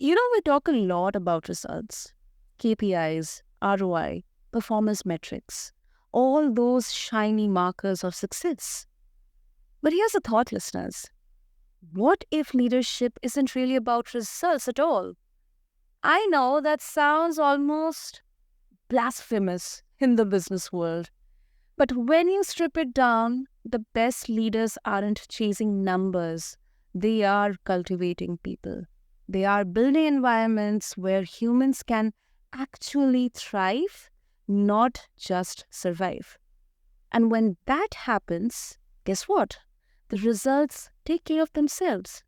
We talk a lot about results, KPIs, ROI, performance metrics, all those shiny markers of success. But here's a thought, listeners. What if leadership isn't really about results at all? I know that sounds almost blasphemous in the business world. But when you strip it down, the best leaders aren't chasing numbers, they are cultivating people. They are building environments where humans can actually thrive, not just survive. And when that happens, guess what? The results take care of themselves.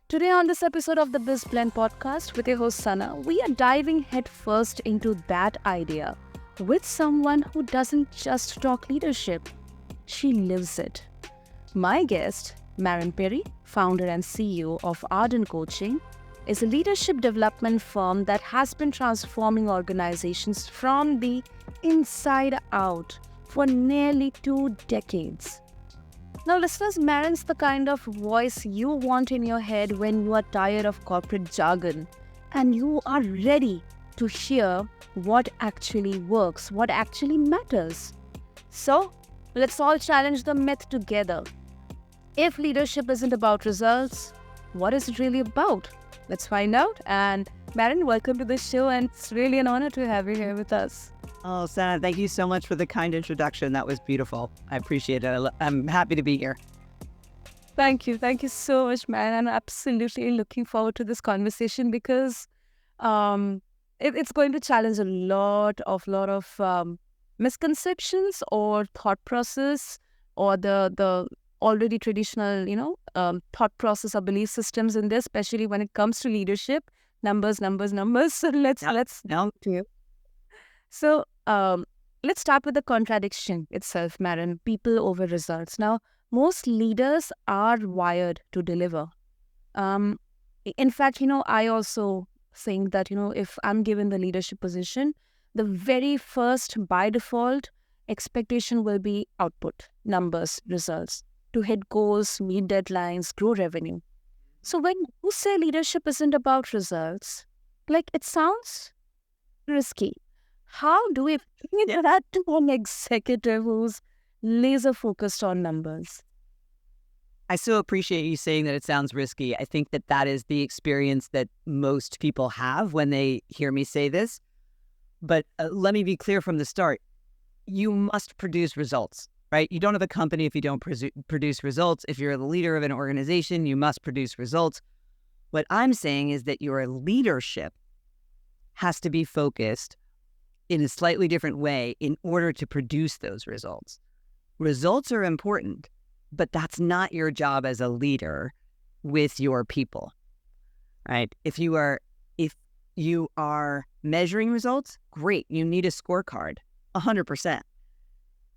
Today, on this episode of the BizBlend podcast with your host Sana, we are diving headfirst into that idea with someone who doesn't just talk leadership, she lives it. My guest, Maren Perry, founder and CEO of Arden Coaching, is a leadership development firm that has been transforming organizations from the inside out for nearly 2 decades. Now, listeners, Maren's the kind of voice you want in your head when you are tired of corporate jargon and you are ready to hear what actually works, what actually matters. So, let's all challenge the myth together. If leadership isn't about results, what is it really about? Let's find out. And Maren, welcome to the show, and it's really an honor to have you here with us. Oh, Sana, thank you so much for the kind introduction. That was beautiful. I appreciate it. I'm happy to be here. Thank you. Thank you so much, Maren. I'm absolutely looking forward to this conversation because it's going to challenge a lot of misconceptions or thought process or the already traditional, thought process or belief systems in this, especially when it comes to leadership. Numbers. So let's No. So let's start with the contradiction itself, Maren. People over results. Now, most leaders are wired to deliver. In fact, I also think that, if I'm given the leadership position, the very first by default expectation will be output, numbers, results, to hit goals, meet deadlines, grow revenue. So when you say leadership isn't about results, it sounds risky. How do we bring that to an executive who's laser focused on numbers? I so appreciate you saying that it sounds risky. I think that is the experience that most people have when they hear me say this. But let me be clear from the start. You must produce results, right? You don't have a company if you don't produce results. If you're the leader of an organization, you must produce results. What I'm saying is that your leadership has to be focused in a slightly different way in order to produce those results. Results are important, but that's not your job as a leader with your people, right? If you are measuring results, great. You need a scorecard, 100%.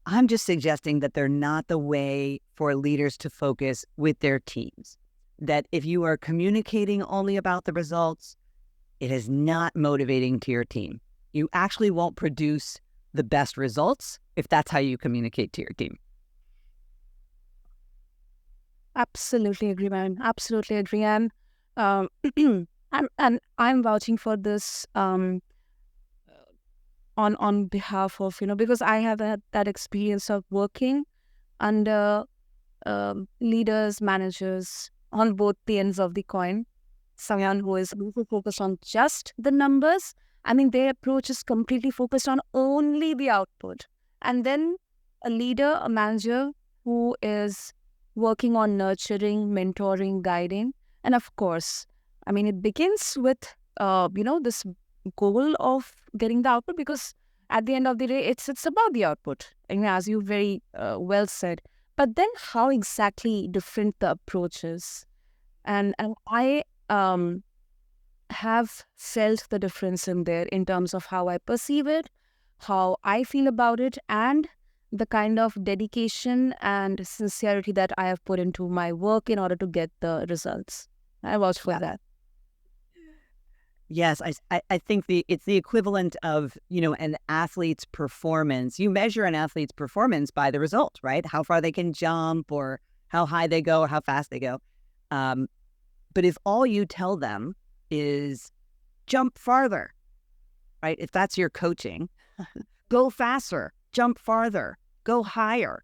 I'm just suggesting that they're not the way for leaders to focus with their teams. That if you are communicating only about the results, it is not motivating to your team. You actually won't produce the best results if that's how you communicate to your team. Absolutely agree, man. Absolutely agree. And I'm vouching for this on behalf of, because I have had that experience of working under leaders, managers on both the ends of the coin. Someone who is really focused on just the numbers. I mean, their approach is completely focused on only the output. And then a leader, a manager who is working on nurturing, mentoring, guiding. And of course, I mean, it begins with, this goal of getting the output, because at the end of the day, it's about the output. I mean, as you very well said. But then how exactly different the approach is. And I have felt the difference in there in terms of how I perceive it, how I feel about it, and the kind of dedication and sincerity that I have put into my work in order to get the results. I vouch for that. Yes, I think it's the equivalent of, an athlete's performance. You measure an athlete's performance by the result, right? How far they can jump or how high they go or how fast they go. But if all you tell them is jump farther, right? If that's your coaching, go faster, jump farther, go higher.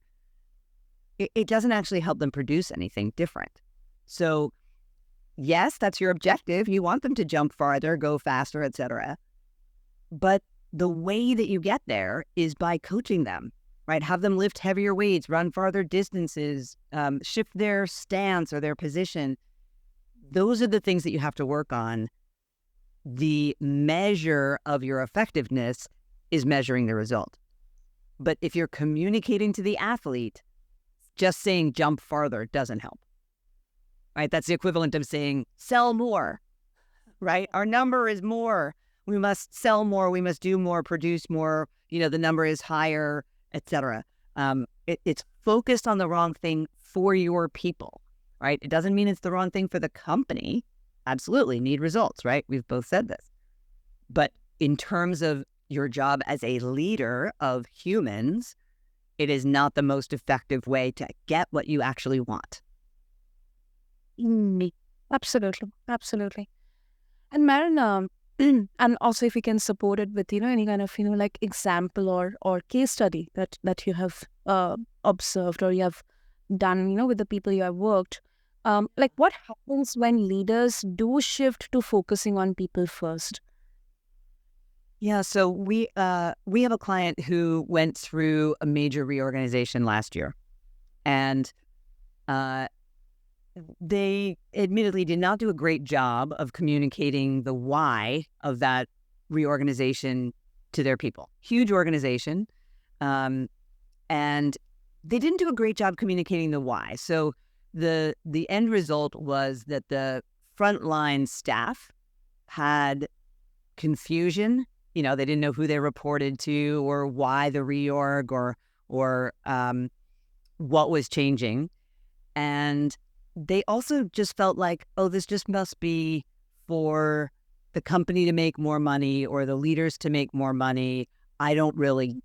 It doesn't actually help them produce anything different. So yes, that's your objective. You want them to jump farther, go faster, etc. But the way that you get there is by coaching them, right? Have them lift heavier weights, run farther distances, shift their stance or their position. Those are the things that you have to work on. The measure of your effectiveness is measuring the result. But if you're communicating to the athlete, just saying jump farther doesn't help, right? That's the equivalent of saying sell more, right? Our number is more. We must sell more. We must do more, produce more. The number is higher, etc. It's focused on the wrong thing for your people, right? It doesn't mean it's the wrong thing for the company. Absolutely need results, right? We've both said this. But in terms of your job as a leader of humans, it is not the most effective way to get what you actually want. Absolutely. Absolutely. And Maren, and also if you can support it with, any kind of, like example or case study that you have observed or you have done, with the people you have worked. Like what happens when leaders do shift to focusing on people first? Yeah, so we have a client who went through a major reorganization last year, and they admittedly did not do a great job of communicating the why of that reorganization to their people. Huge organization, and they didn't do a great job communicating the why. So the end result was that the frontline staff had confusion. They didn't know who they reported to or why the reorg or what was changing. And they also just felt like, oh, this just must be for the company to make more money or the leaders to make more money. I don't really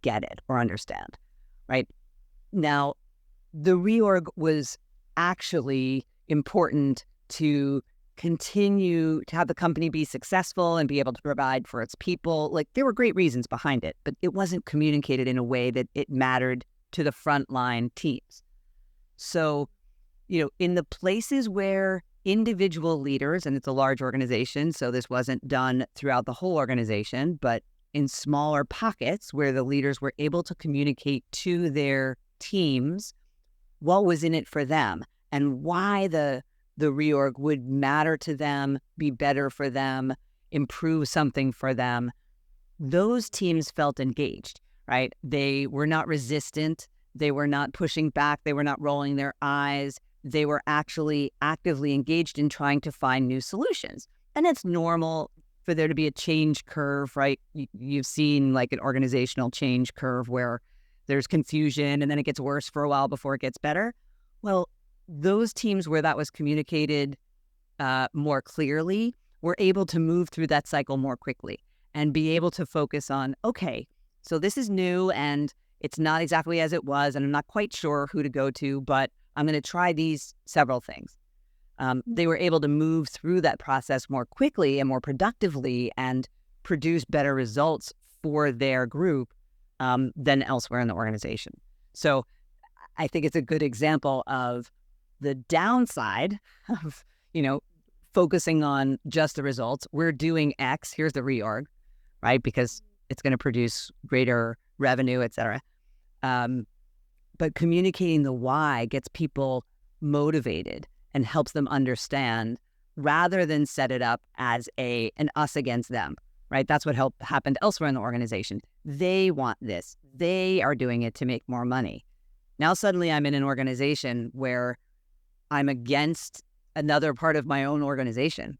get it or understand, right? Now, the reorg was actually important to continue to have the company be successful and be able to provide for its people. Like, there were great reasons behind it, but it wasn't communicated in a way that it mattered to the frontline teams. So, in the places where individual leaders, and it's a large organization, so this wasn't done throughout the whole organization, but in smaller pockets where the leaders were able to communicate to their teams what was in it for them and why the reorg would matter to them, be better for them, improve something for them, those teams felt engaged, right? They were not resistant. They were not pushing back. They were not rolling their eyes. They were actually actively engaged in trying to find new solutions. And it's normal for there to be a change curve, right? You've seen like an organizational change curve where there's confusion and then it gets worse for a while before it gets better. Well, those teams where that was communicated more clearly were able to move through that cycle more quickly and be able to focus on, okay, so this is new and it's not exactly as it was, and I'm not quite sure who to go to, but I'm going to try these several things. They were able to move through that process more quickly and more productively and produce better results for their group than elsewhere in the organization. So I think it's a good example of the downside of, focusing on just the results. We're doing X, here's the reorg, right? Because it's going to produce greater revenue, et cetera. But communicating the why gets people motivated and helps them understand rather than set it up as an us against them, right? That's what happened elsewhere in the organization. They want this. They are doing it to make more money. Now suddenly I'm in an organization where I'm against another part of my own organization.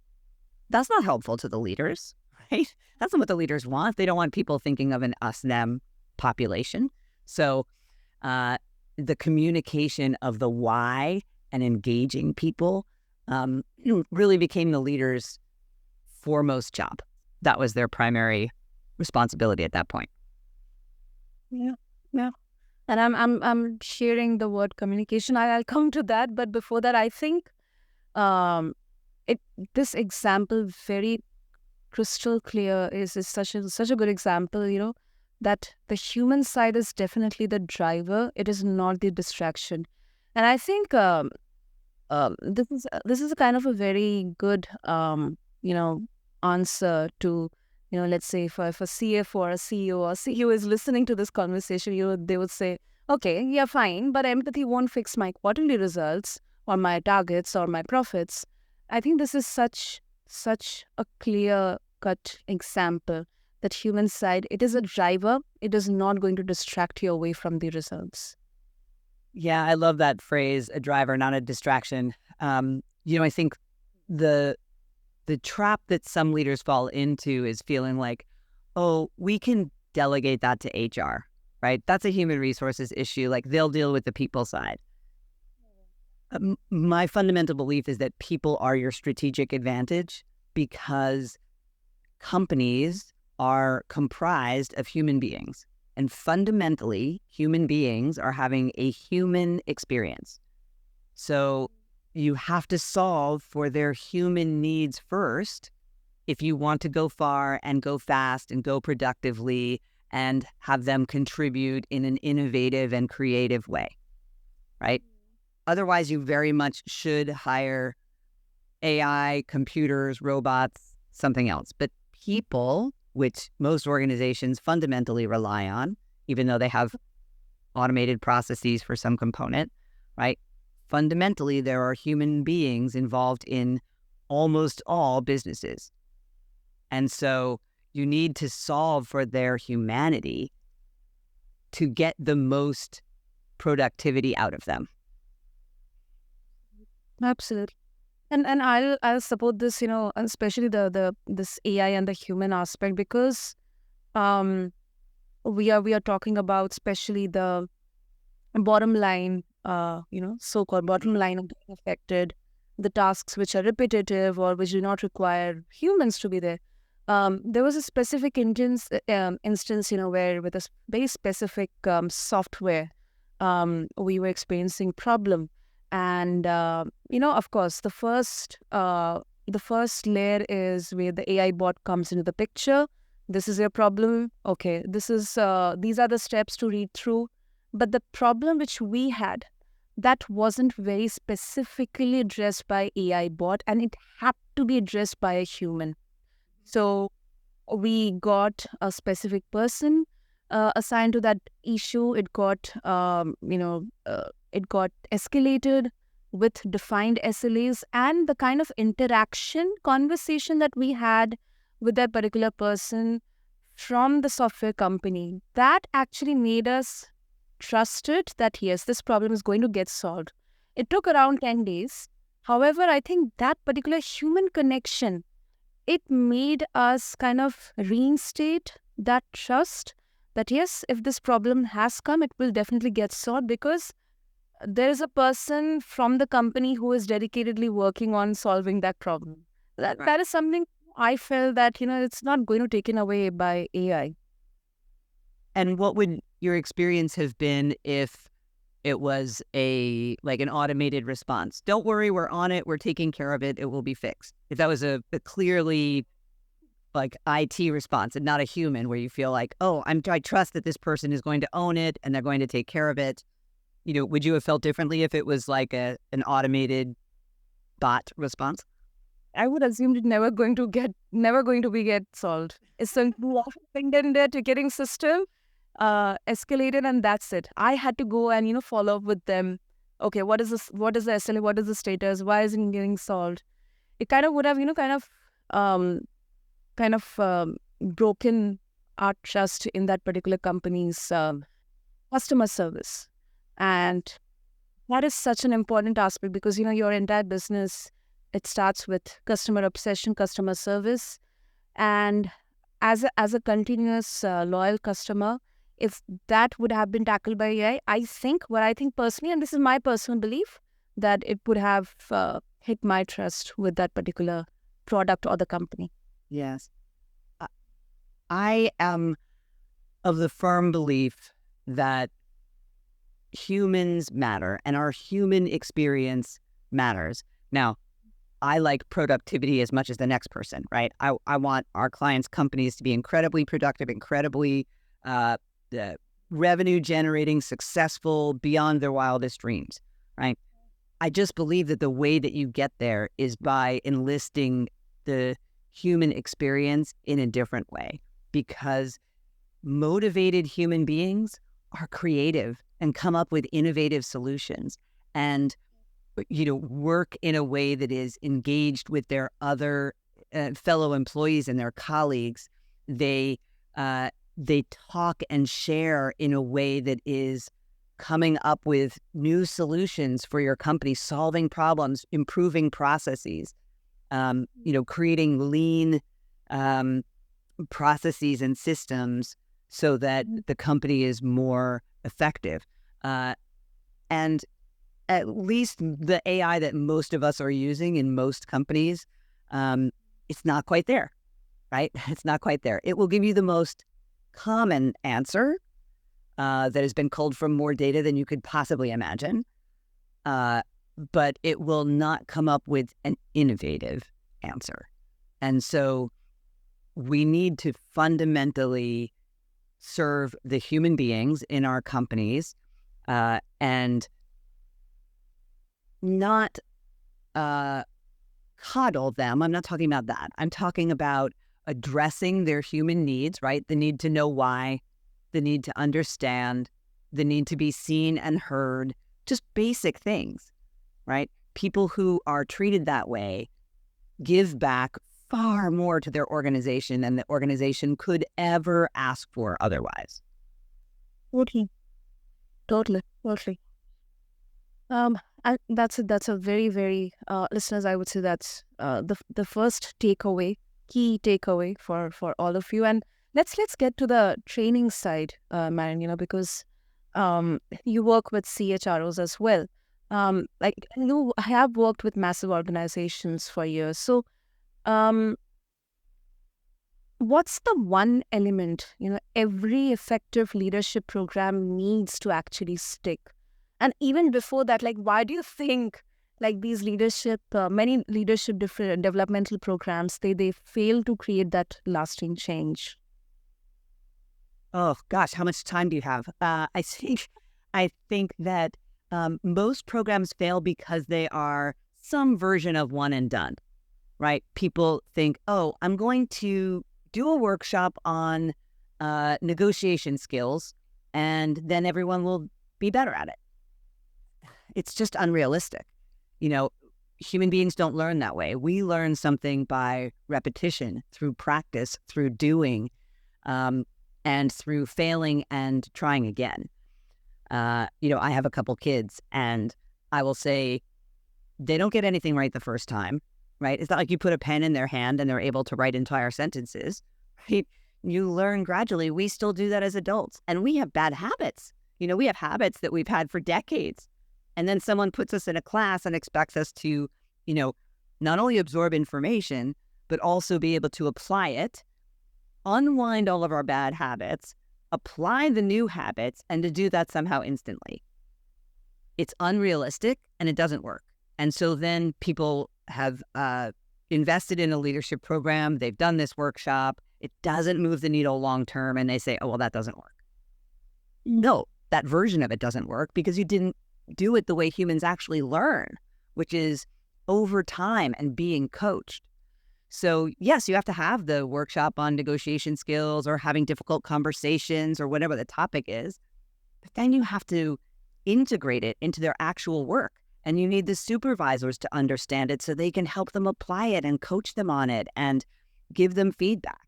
That's not helpful to the leaders, right? That's not what the leaders want. They don't want people thinking of an us-them population. So the communication of the why and engaging people really became the leaders' foremost job. That was their primary responsibility at that point. Yeah. And I'm sharing the word communication. I'll come to that, but before that, I think this example very crystal clear is such a good example, that the human side is definitely the driver. It is not the distraction. And I think this is a kind of a very good answer to, let's say if a CFO or a CEO is listening to this conversation, they would say, okay, yeah, fine, but empathy won't fix my quarterly results or my targets or my profits. I think this is such a clear cut example that human side, it is a driver. It is not going to distract you away from the results. Yeah, I love that phrase, a driver, not a distraction. I think the trap that some leaders fall into is feeling like, oh, we can delegate that to HR, right? That's a human resources issue. Like, they'll deal with the people side. My fundamental belief is that people are your strategic advantage, because companies are comprised of human beings. And fundamentally, human beings are having a human experience. So you have to solve for their human needs first if you want to go far and go fast and go productively and have them contribute in an innovative and creative way, right? Otherwise, you very much should hire AI, computers, robots, something else. But people, which most organizations fundamentally rely on, even though they have automated processes for some component, right? Fundamentally, there are human beings involved in almost all businesses. And so you need to solve for their humanity to get the most productivity out of them. Absolutely. And I'll support this, especially the this AI and the human aspect, because um we are talking about especially the bottom line, so-called bottom line of being affected, the tasks which are repetitive or which do not require humans to be there. There was a specific instance, where with a very specific software, we were experiencing problem. And, of course, the first layer is where the AI bot comes into the picture. This is your problem. Okay, these are the steps to read through. But the problem which we had, that wasn't very specifically addressed by AI bot, and it had to be addressed by a human. So we got a specific person assigned to that issue. It got escalated with defined SLAs, and the kind of conversation that we had with that particular person from the software company, that actually made us trusted that yes, this problem is going to get solved. It took around 10 days. However, I think that particular human connection, it made us kind of reinstate that trust that yes, if this problem has come, it will definitely get solved, because there is a person from the company who is dedicatedly working on solving that problem. That is something I felt that, it's not going to be taken away by AI. And what would your experience have been if it was an automated response? Don't worry, we're on it, we're taking care of it, it will be fixed. If that was a clearly IT response and not a human, where you feel like, oh, I trust that this person is going to own it and they're going to take care of it. Would you have felt differently if it was like an automated bot response? I would assume it never going to be get solved. It's a lot of thing in their ticketing system, escalated, and that's it. I had to go and follow up with them. Okay, what is this? What is the SLA? What is the status? Why isn't it getting solved? It kind of would have broken our trust in that particular company's customer service, and that is such an important aspect, because your entire business, it starts with customer obsession, customer service, and as a continuous loyal customer, if that would have been tackled by AI, I think personally, and this is my personal belief, that it would have hit my trust with that particular product or the company. Yes. I am of the firm belief that humans matter and our human experience matters. Now, I like productivity as much as the next person, right? I want our clients' companies to be incredibly productive, incredibly uh, revenue generating, successful, beyond their wildest dreams, right? I just believe that the way that you get there is by enlisting the human experience in a different way, because motivated human beings are creative and come up with innovative solutions and work in a way that is engaged with their other fellow employees and their colleagues. They talk and share in a way that is coming up with new solutions for your company, solving problems, improving processes, creating lean processes and systems so that the company is more effective. And at least the AI that most of us are using in most companies, it's not quite there, right? It's not quite there. It will give you the most common answer that has been culled from more data than you could possibly imagine, but it will not come up with an innovative answer. And so we need to fundamentally serve the human beings in our companies and not coddle them. I'm not talking about that. I'm talking about addressing their human needs, right? The need to know why, the need to understand, the need to be seen and heard, just basic things, right? People who are treated that way give back far more to their organization than the organization could ever ask for otherwise. Totally. Totally. That's a very, very listeners, I would say that's the first takeaway, key takeaway for all of you. And let's get to the training side, Maren, because you work with CHROs as well. Like you have worked with massive organizations for years. So what's the one element, every effective leadership program needs to actually stick? And even before that, like, why do you think like these many leadership developmental programs, they fail to create that lasting change? Oh gosh, how much time do you have? I think that most programs fail because they are some version of one and done, right? People think, oh, I'm going to do a workshop on negotiation skills, and then everyone will be better at it. It's just unrealistic. Human beings don't learn that way. We learn something by repetition, through practice, through doing, and through failing and trying again. I have a couple kids, and I will say they don't get anything right the first time, right? It's not like you put a pen in their hand and they're able to write entire sentences, right? You learn gradually. We still do that as adults, and we have bad habits. We have habits that we've had for decades. And then someone puts us in a class and expects us to, not only absorb information, but also be able to apply it, unwind all of our bad habits, apply the new habits, and to do that somehow instantly. It's unrealistic and it doesn't work. And so then people have invested in a leadership program. They've done this workshop. It doesn't move the needle long term. And they say, oh, well, that doesn't work. No, that version of it doesn't work because you didn't do it the way humans actually learn, which is over time and being coached. So yes, you have to have the workshop on negotiation skills or having difficult conversations or whatever the topic is, but then you have to integrate it into their actual work. And you need the supervisors to understand it so they can help them apply it and coach them on it and give them feedback.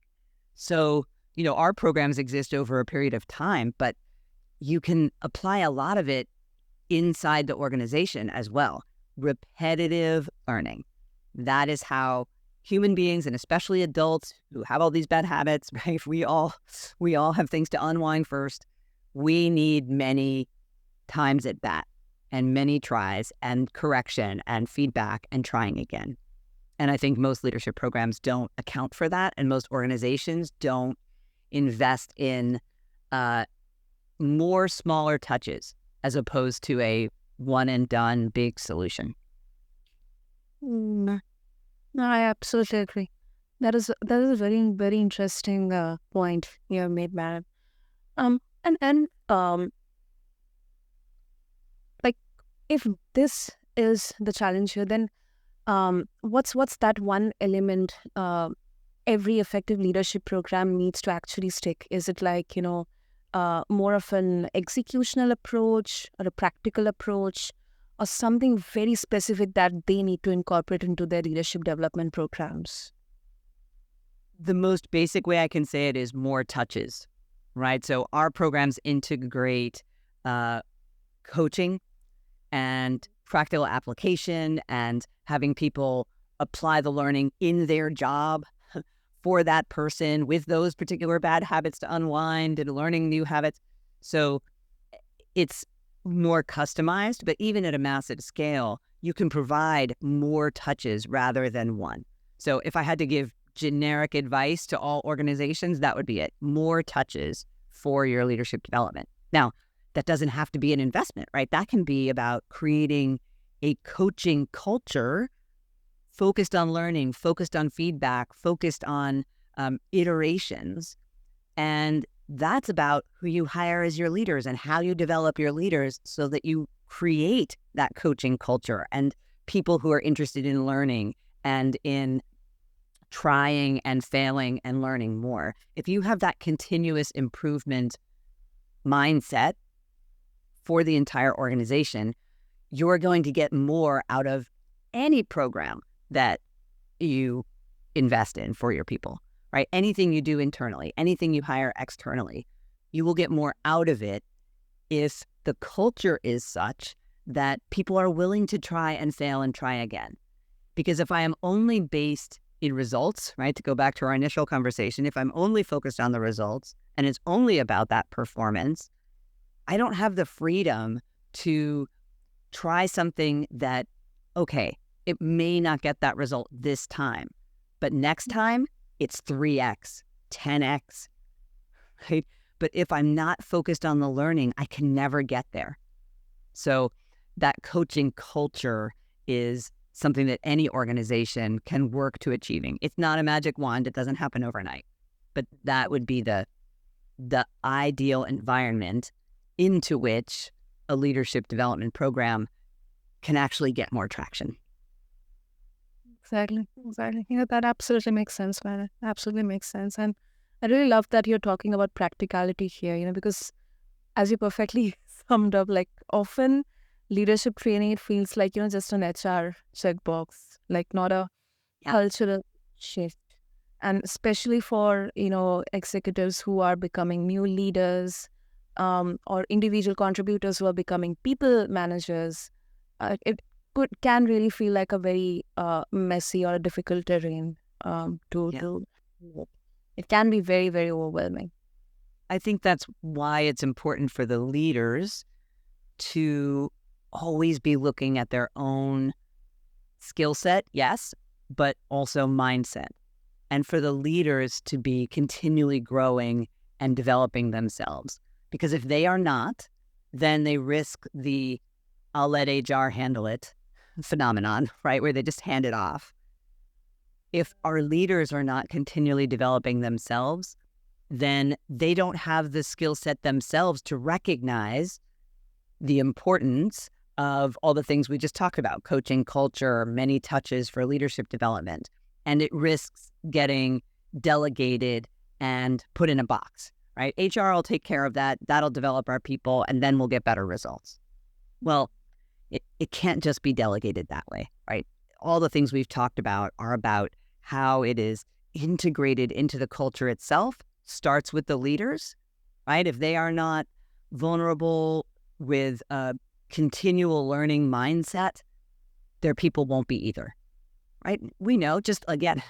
So, our programs exist over a period of time, but you can apply a lot of it inside the organization as well. Repetitive learning. That is how human beings, and especially adults who have all these bad habits, right? We all have things to unwind first. We need many times at bat and many tries and correction and feedback and trying again. And I think most leadership programs don't account for that, and most organizations don't invest in more smaller touches as opposed to a one and done big solution. No, I absolutely agree. That is a very very interesting point you have made, Maren. And like, if this is the challenge here, then what's that one element every effective leadership program needs to actually stick? Is it like, more of an executional approach or a practical approach, or something very specific that they need to incorporate into their leadership development programs? The most basic way I can say it is more touches, right? So our programs integrate coaching and practical application and having people apply the learning in their job for that person with those particular bad habits to unwind and learning new habits. So it's more customized, but even at a massive scale, you can provide more touches rather than one. So if I had to give generic advice to all organizations, that would be it. More touches for your leadership development. Now, that doesn't have to be an investment, right? That can be about creating a coaching culture focused on learning, focused on feedback, focused on iterations. And that's about who you hire as your leaders and how you develop your leaders so that you create that coaching culture and people who are interested in learning and in trying and failing and learning more. If you have that continuous improvement mindset for the entire organization, you're going to get more out of any program that you invest in for your people, right? Anything you do internally, anything you hire externally, you will get more out of it if the culture is such that people are willing to try and fail and try again. Because if I am only based in results, right, to go back to our initial conversation, if I'm only focused on the results and it's only about that performance, I don't have the freedom to try something that, okay, it may not get that result this time, but next time it's 3x, 10x, right? But if I'm not focused on the learning, I can never get there. So that coaching culture is something that any organization can work to achieving. It's not a magic wand. It doesn't happen overnight, but that would be the ideal environment into which a leadership development program can actually get more traction. Exactly. That absolutely makes sense, man. It absolutely makes sense. And I really love that you're talking about practicality here, because as you perfectly summed up, like, often leadership training, it feels like, just an HR checkbox, like not a cultural shift. And especially for, executives who are becoming new leaders, or individual contributors who are becoming people managers, it can really feel like a very messy or a difficult terrain to. It can be very, very overwhelming. I think that's why it's important for the leaders to always be looking at their own skill set, yes, but also mindset. And for the leaders to be continually growing and developing themselves. Because if they are not, then they risk the "I'll let HR handle it" phenomenon, right? Where they just hand it off. If our leaders are not continually developing themselves, then they don't have the skill set themselves to recognize the importance of all the things we just talked about: coaching culture, many touches for leadership development. And it risks getting delegated and put in a box, right? HR will take care of that. That'll develop our people, and then we'll get better results. Well, it can't just be delegated that way, right? All the things we've talked about are about how it is integrated into the culture itself. Starts with the leaders, right? If they are not vulnerable with a continual learning mindset, their people won't be either, right? We know, just again,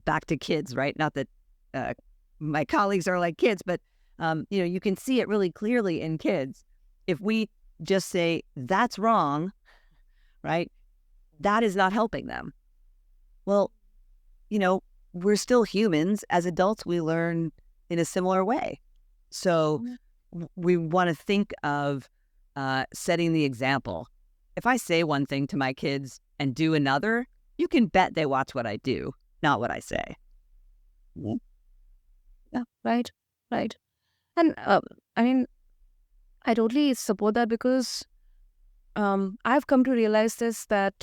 back to kids, right? Not that my colleagues are like kids, but you can see it really clearly in kids. If we just say, that's wrong, right? That is not helping them. Well, we're still humans. As adults, we learn in a similar way. So we want to think of setting the example. If I say one thing to my kids and do another, you can bet they watch what I do, not what I say. Yeah, yeah, right, right. And I mean, I totally support that because I've come to realize this that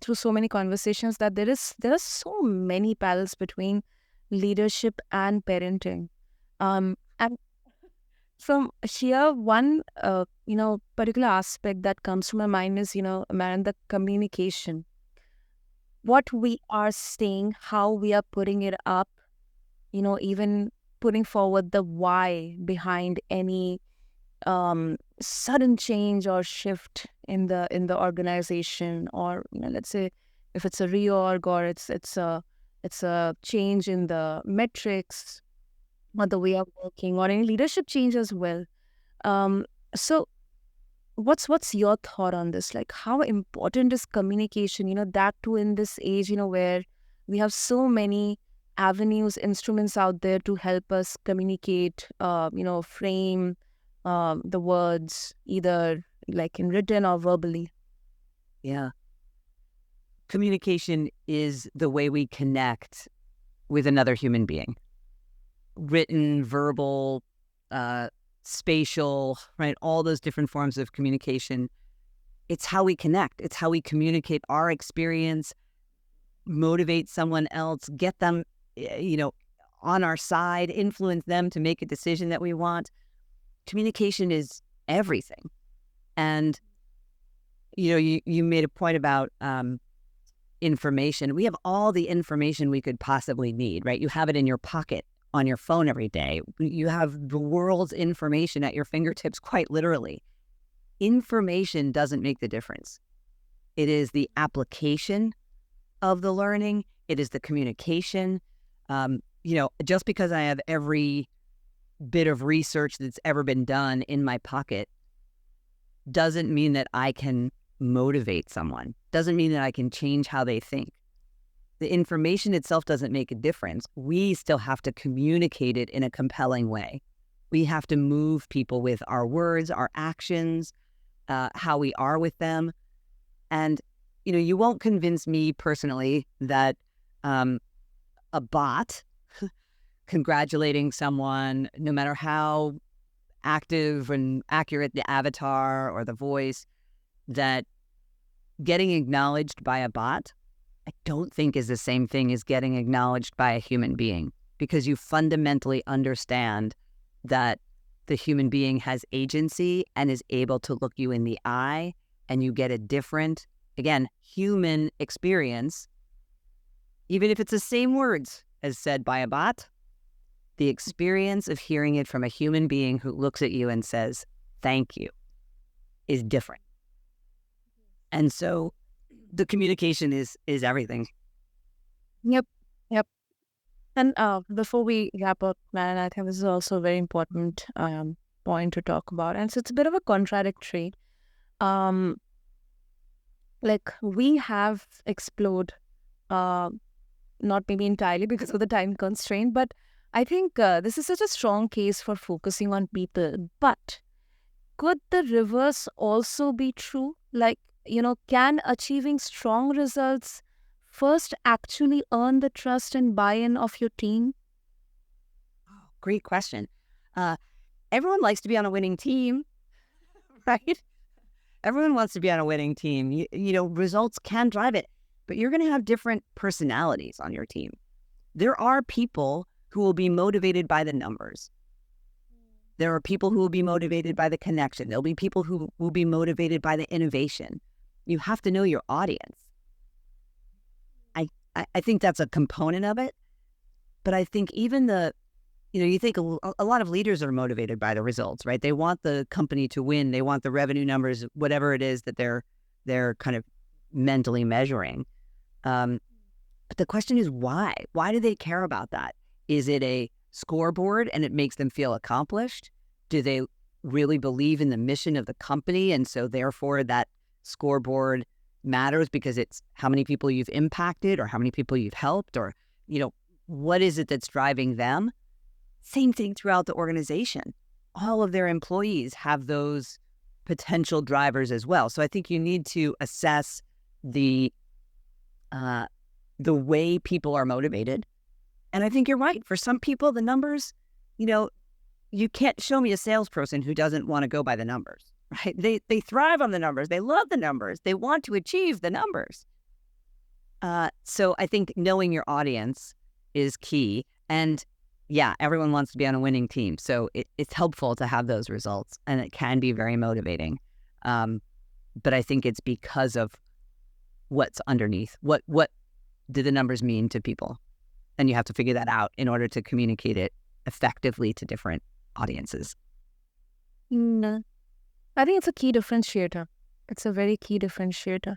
through so many conversations that there are so many parallels between leadership and parenting. And from here, one particular aspect that comes to my mind is Maren, the communication. What we are saying, how we are putting it up, even putting forward the why behind any sudden change or shift in the organization, or let's say if it's a reorg, or it's a change in the metrics or the way of working, or any leadership change as well. So what's your thought on this? Like, how important is communication, that too in this age, where we have so many avenues, instruments out there to help us communicate, frame the words, either like in written or verbally. Yeah. Communication is the way we connect with another human being. Written, verbal, spatial, right? All those different forms of communication. It's how we connect. It's how we communicate our experience, motivate someone else, get them, on our side, influence them to make a decision that we want. Communication is everything. And, you made a point about information. We have all the information we could possibly need, right? You have it in your pocket on your phone every day. You have the world's information at your fingertips, quite literally. Information doesn't make the difference. It is the application of the learning. It is the communication. Just because I have every bit of research that's ever been done in my pocket doesn't mean that I can motivate someone, doesn't mean that I can change how they think. The information itself doesn't make a difference. We still have to communicate it in a compelling way. We have to move people with our words, our actions, how we are with them. And, you won't convince me personally that a bot congratulating someone, no matter how active and accurate the avatar or the voice, that getting acknowledged by a bot, I don't think is the same thing as getting acknowledged by a human being, because you fundamentally understand that the human being has agency and is able to look you in the eye, and you get a different, again, human experience, even if it's the same words as said by a bot. The experience of hearing it from a human being who looks at you and says, thank you, is different. And so the communication is everything. Yep. And before we wrap up, man, I think this is also a very important point to talk about. And so it's a bit of a contradictory. Like, we have explored, not maybe entirely because of the time constraint, but I think this is such a strong case for focusing on people. But could the reverse also be true? Like, can achieving strong results first actually earn the trust and buy-in of your team? Great question. Everyone likes to be on a winning team, right? Everyone wants to be on a winning team. Results can drive it, but you're going to have different personalities on your team. There are people who will be motivated by the numbers. There are people who will be motivated by the connection. There'll be people who will be motivated by the innovation. You have to know your audience. I think that's a component of it. But I think even you think a lot of leaders are motivated by the results, right? They want the company to win. They want the revenue numbers, whatever it is that they're kind of mentally measuring. But the question is why? Why do they care about that? Is it a scoreboard and it makes them feel accomplished? Do they really believe in the mission of the company, and so therefore that scoreboard matters because it's how many people you've impacted or how many people you've helped, or what is it that's driving them? Same thing throughout the organization. All of their employees have those potential drivers as well. So I think you need to assess the the way people are motivated. And I think you're right. For some people, the numbers, you can't show me a salesperson who doesn't want to go by the numbers, right? They thrive on the numbers. They love the numbers. They want to achieve the numbers. So I think knowing your audience is key. And yeah, everyone wants to be on a winning team. So it's helpful to have those results, and it can be very motivating. But I think it's because of what's underneath. What do the numbers mean to people? And you have to figure that out in order to communicate it effectively to different audiences. No. I think it's a key differentiator. It's a very key differentiator.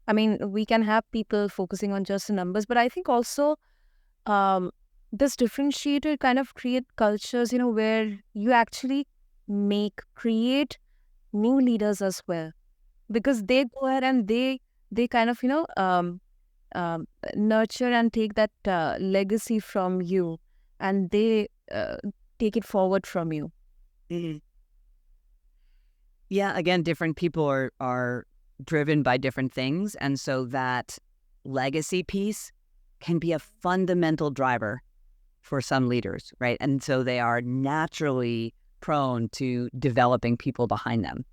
I mean, we can have people focusing on just the numbers, but I think also this differentiator kind of create cultures, where you actually create new leaders as well, because they go ahead and they kind of, nurture and take that legacy from you, and they take it forward from you. Mm-hmm. Yeah, again, different people are driven by different things. And so that legacy piece can be a fundamental driver for some leaders, right? And so they are naturally prone to developing people behind them.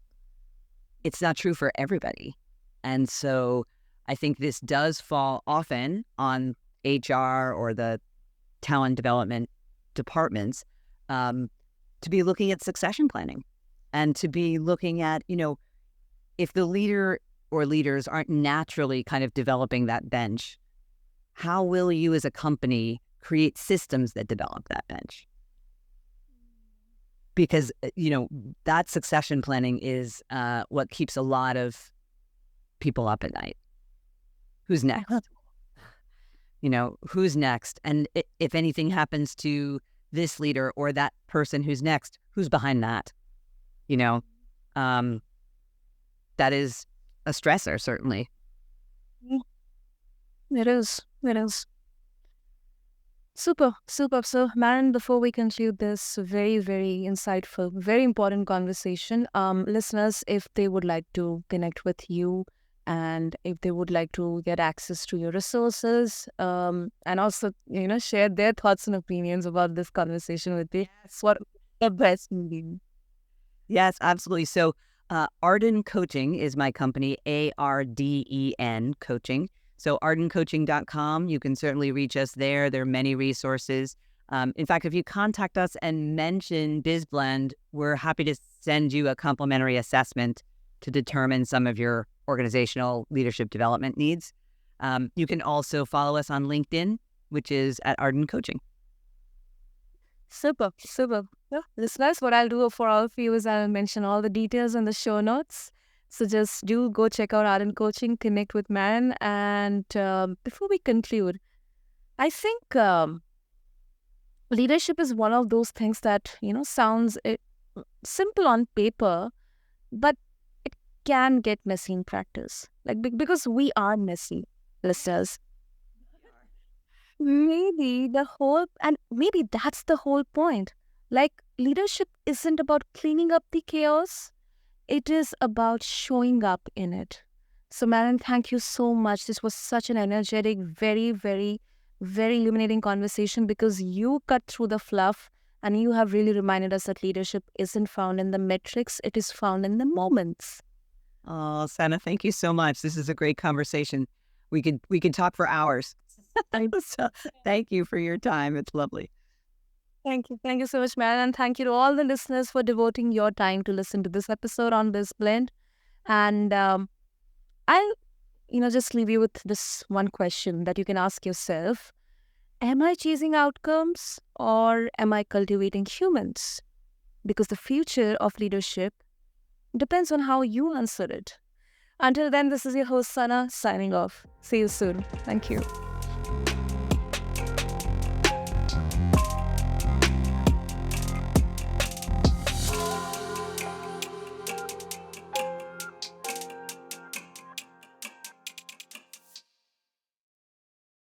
It's not true for everybody. And so I think this does fall often on HR or the talent development departments to be looking at succession planning and to be looking at, if the leader or leaders aren't naturally kind of developing that bench, how will you as a company create systems that develop that bench? Because, that succession planning is what keeps a lot of people up at night. Who's next? Who's next? And if anything happens to this leader or that person who's next, who's behind that? That is a stressor, certainly. It is. Super. So, Maren, before we conclude this very, very insightful, very important conversation, listeners, if they would like to connect with you and if they would like to get access to your resources, and also, share their thoughts and opinions about this conversation with you, what the best meeting? Yes, absolutely. So Arden Coaching is my company, ARDEN Coaching. So ardencoaching.com, you can certainly reach us there. There are many resources. In fact, if you contact us and mention BizBlend, we're happy to send you a complimentary assessment to determine some of your organizational leadership development needs. You can also follow us on LinkedIn, which is at Arden Coaching. Super. Yeah, listeners, what I'll do for all of you is I'll mention all the details in the show notes. So just do go check out Arden Coaching, connect with Maren. And before we conclude, I think leadership is one of those things that, sounds simple on paper, but it can get messy in practice. Because we are messy, listeners. Maybe that's the whole point. Leadership isn't about cleaning up the chaos. It is about showing up in it. So, Maren, thank you so much. This was such an energetic, very, very, very illuminating conversation, because you cut through the fluff and you have really reminded us that leadership isn't found in the metrics. It is found in the moments. Oh, Sana, thank you so much. This is a great conversation. We could talk for hours. So, thank you for your time. It's lovely. Thank you. Thank you so much, Maren. And thank you to all the listeners for devoting your time to listen to this episode on BizBlend. And I'll, just leave you with this one question that you can ask yourself. Am I chasing outcomes or am I cultivating humans? Because the future of leadership depends on how you answer it. Until then, this is your host, Sana, signing off. See you soon. Thank you.